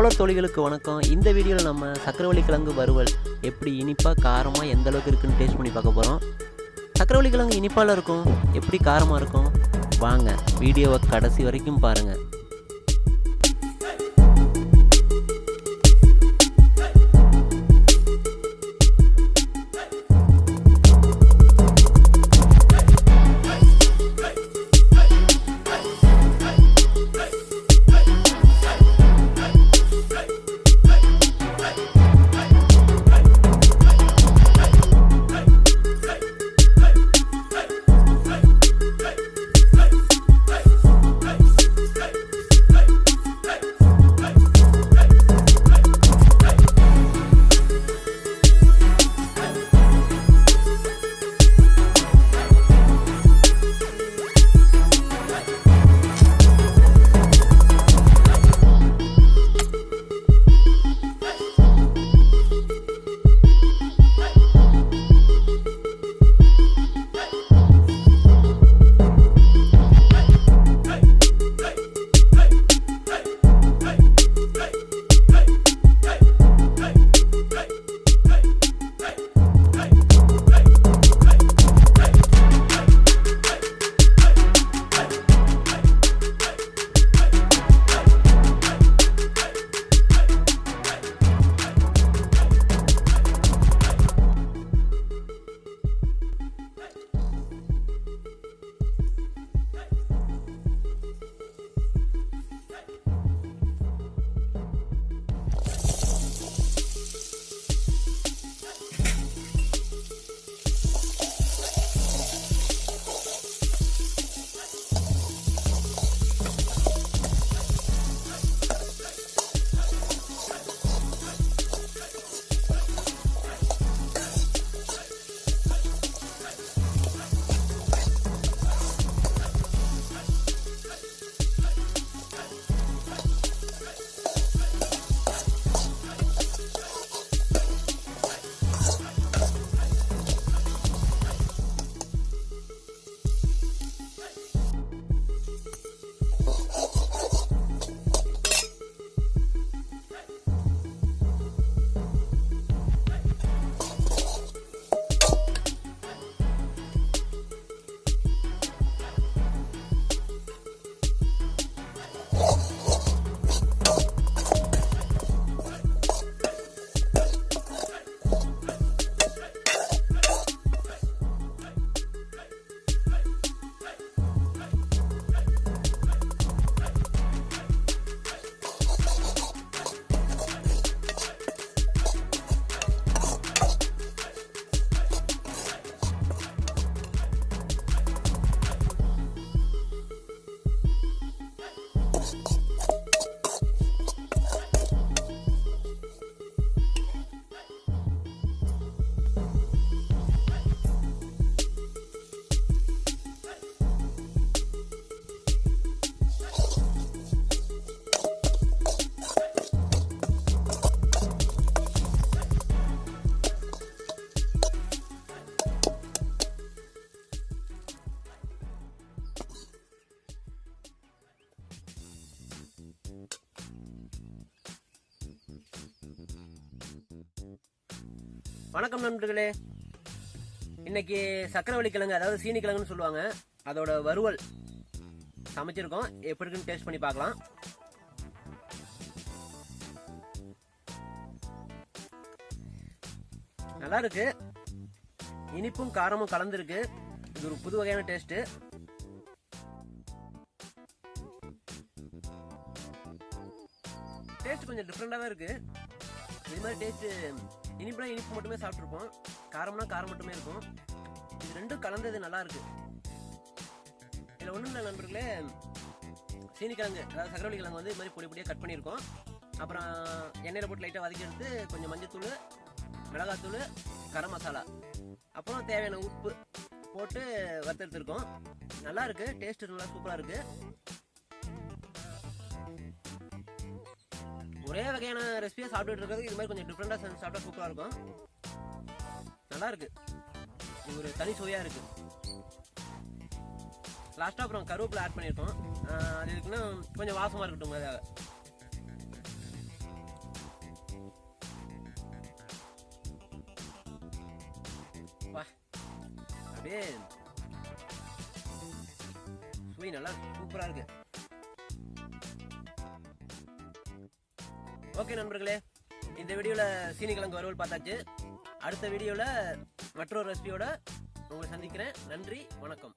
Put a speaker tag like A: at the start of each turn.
A: தோழர் தோழிகளுக்கு வணக்கம். இந்த வீடியோவில் நம்ம சக்கரவள்ளி கிழங்கு வறுவல் எப்படி இனிப்பாக காரமாக எந்த அளவுக்கு இருக்குன்னு டேஸ்ட் பண்ணி பார்க்க போகிறோம். சக்கரவள்ளி கிழங்கு இனிப்பால் இருக்கும், எப்படி காரமாக இருக்கும், வாங்க வீடியோவை கடைசி வரைக்கும் பாருங்கள். வணக்கம் நண்பர்களே. இன்னைக்கு சக்கரவள்ளி கிழங்கு, அதாவது சீனி கிழங்குன்னு சொல்லுவாங்க, அதோட வறுவல் சமைச்சிருக்கோம். எப்படி இருக்குன்னு டேஸ்ட் பண்ணி பார்க்கலாம். நல்லா இருக்கு, இனிப்பும் காரமும் கலந்துருக்கு. இது ஒரு புது வகையான டேஸ்ட். டேஸ்ட் கொஞ்சம் டிஃப்ரெண்டா தான் இருக்கு. இது மாதிரி டேஸ்ட் இனிப்புனா இனிப்பு மட்டுமே சாப்பிட்ருப்போம், காரம்னா காரம் மட்டுமே இருக்கும். இது ரெண்டும் கலந்தது நல்லா இருக்கு. இதில் ஒன்றும் இல்லை நண்பர்களே, சீனிக்கிழங்கு அதாவது சக்கரவள்ளி கிழங்கு வந்து இது மாதிரி பொடி பொடியாக கட் பண்ணியிருக்கோம். அப்புறம் எண்ணெயில் போட்டு லைட்டாக வதக்கி எடுத்து கொஞ்சம் மஞ்சத்தூள், மிளகாத்தூள், கரம் மசாலா, அப்புறம் தேவையான உப்பு போட்டு வறுத்தெடுத்துருக்கோம். நல்லா இருக்கு, டேஸ்ட் நல்லா சூப்பராக இருக்கு. ஒரே வகையான ரெசிபியை சாப்பிட்டுட்டு இருக்கிறது இது மாதிரி கொஞ்சம் டிஃப்ரெண்டாக சாப்பிட்டா சூப்பராக இருக்கும். நல்லா இருக்கு, இது ஒரு தனி சுவையாக இருக்கு. லாஸ்ட்டாக அப்புறம் கருவேப்பிலை ஆட் பண்ணியிருக்கோம். அது இருக்குன்னா கொஞ்சம் வாசமாக இருக்கட்டும். அப்படியே சுவை நல்லா சூப்பரா இருக்கு. ஓகே நண்பர்களே, இந்த வீடியோல சீனிக்கிழங்கு வறுவல் பார்த்தாச்சு. அடுத்த வீடியோல மற்றொரு ரெசிபியோட உங்களை சந்திக்கிறேன். நன்றி, வணக்கம்.